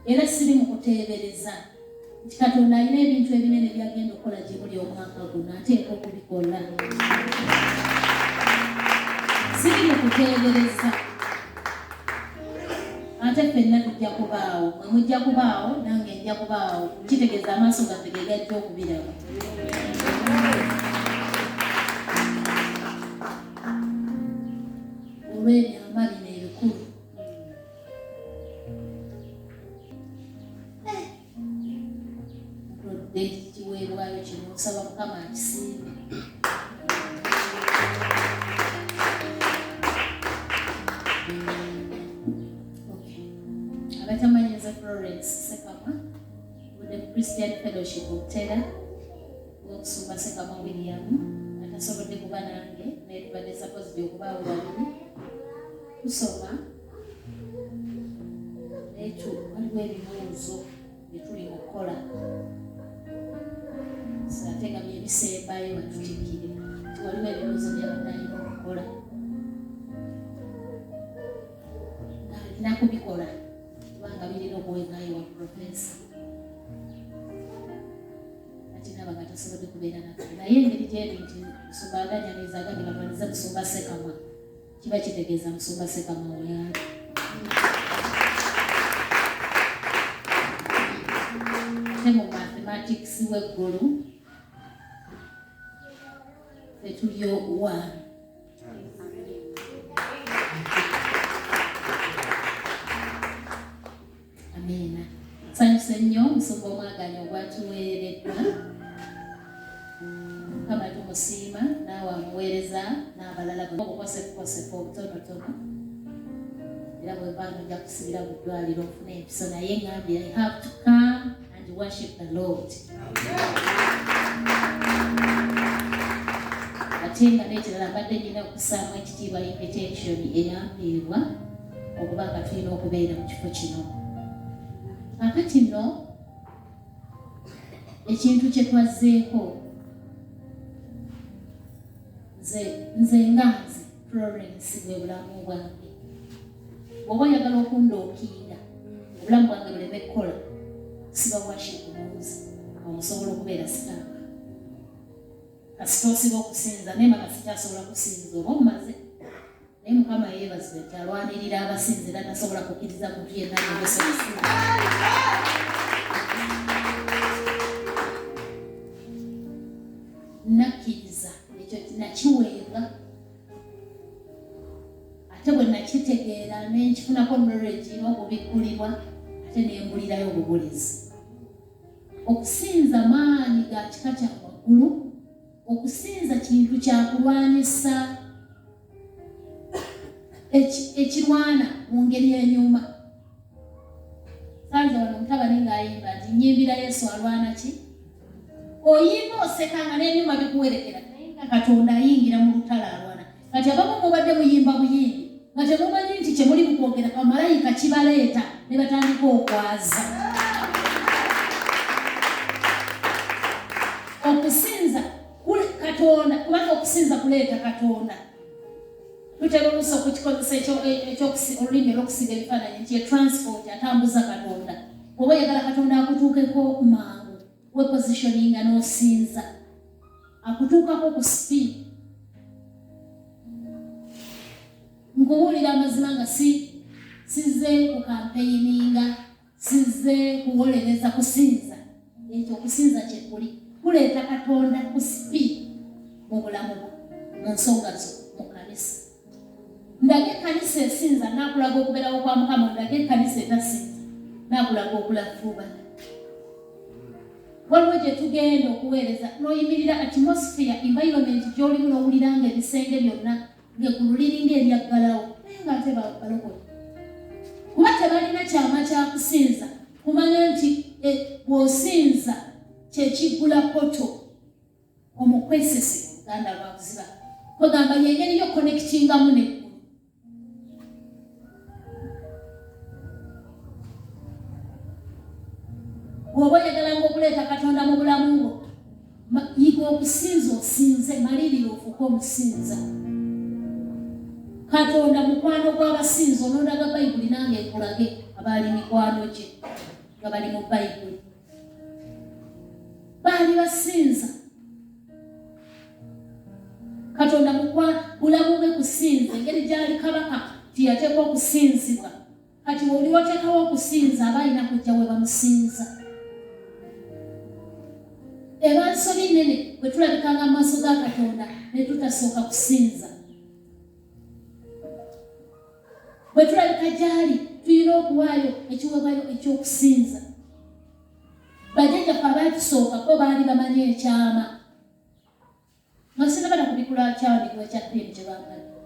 era siri mu kuteebereza nti Katonda alina ebintu ebinene byagenda okukola gye buli omwaka guno ateeka okubikola. Siri mu kuteebereza ate ffenna tujja kubaawo, mwe mujja kubaawo nange njja kubaawo, kitegeeza amaaso gaffe ge gajja okubiraba. Olw'ebyama bino ebikulu ekiweebwayo kino nsaba Mukama akisiime. Abatamanyiza Florence Ssekamwa the Christian Fellowship Obutera w'okusumba Ssekamwa William atasobodde kuba nange naye tubadde supposed okubaawo babiri tusoma naye waliwo ebibuuzo bye tuli mu kukola saategamya ebisembayo batutikkire waliwo ebibuuzo by'abaddaayina okukola alina kubikola kubanga birina okuweekaayo wa profesa ate naba nga tasobodde kubeera naffe naye engeri gyeri nti musumba aganyaniza agambye batwalize musumba Ssekamwa kiba kitegeeza musumba Ssekamwa oyali ate mu mathematics w'eggulu fetulyo one. Amina. Nsanyuse nnyo omusumba omwaganyi ogwatuweereddwa. Mukama tumusiima naawe amuweereza n'abalala obukosefu obutonotono. Era bwe baana ojja kusibira mu ddwaliro ofuna empiso naye ngambye I have to come and worship the Lord. Ate nga n'ekirala mbadde nina okusaamu ekitiibwa invitation eyampeebwa okuba nga tulina okubeera mu kifo kino. Kakati nno ekintu kye twazzeeko nze nganze Florence bwe bulamu bwange. Bw'oba oyagala okundookiira obulamu bwange buleme kukola siba worship munzi omusobola okubeera sitaka. Kasita osiba okusinza naye maka sikyasobola kusinza oba omumaze. Naye Mukama yeebazibwe nti alwanirira abasinzi era tasobola kukkiriza muntu yenna n'obusa okusinza. Nakkiriza ekyo nakiweebwa ate bwe nakitegeera nenkifunako knowledge n'okubikkulibwa ate nembulirayo obubulizi. Okusinza maanyi ga kika kya waggulu, okusinza kintu kyakulwanyisa ekirwana mu ngeri enyuma. Sanze wano mutabani ng'ayimba nti nnyimbira Yesu alwana ki? Oyimba osekanga n'ebyuma bikuwerekera naye nga Katonda ayingira mu lutalo alwana. Kati abamu mubadde muyimba buyimbi nga temumanyi nti kye muli mu kwogera bamalayika kibaleeta ne batandika okwaza. Okusinza Katonda kubanga okusinza kuleeta Katonda. Tutera oluusi okukikozesa olulimi olw'okusiga ebifaananyi nti transport atambuza Katonda. Oba oyagala Katonda akutuukeko mangu wepositioninga n'osinza akutuukako ku speed. Nkubuulira amazima nga sizze ku campaigninga, sizze kuwolereza kusinza. Ekyo okusinza kye kuli kuleeta Katonda ku speed mu bulamu bwo mu nsonga zo mu kanisa. Ndage ekkanisa esinza naakulaga okubeerawo kwa Mukama, ndage ekkanisa etasinza naakulaga okulafuubana. Waliwo gye tugenda okuweereza n'oyimirira atmosphere environment gy'olimu n'owulira nga ebisenge byonna ng'eggulu liringa eryaggalawo naye ng'ate balokole. Kuba tebalina kyama kya kusinza kumanya nti bw'osinza kyekiggula poto omukwesese Uganda lwakuziba kwegamba yengeri yo connectingamu neggulu. Bw'oba oyagalanga okuleeta Katonda mu bulamu bwo yiga okusinza osinze malirira ofuuke omusinza. Katonda mukwano gw'abasinza onondaga Bayibuli nange ekulage abaali mikwano gye. nga bali mu Bayibuli. Baali basinza. Katonda bulamu bwe kusinza, engeri gyali kabaka tiyateekwa okusinzibwa. Kati oli wateekawo okusinza aba alina kujja we bamusinza. Eba nsobi nnene bwe tulabikanga mu maaso ga Katonda ne tutasooka kusinza. Bwe tulabika gy'ali tulina okuwaayo ekiweebwayo eky'okusinza. Bajjajjaffe abaatusooka bo baali bamanyi ekyama. Nga sinabala kubikula kyandikibwa ekya Ddembe kye baagala.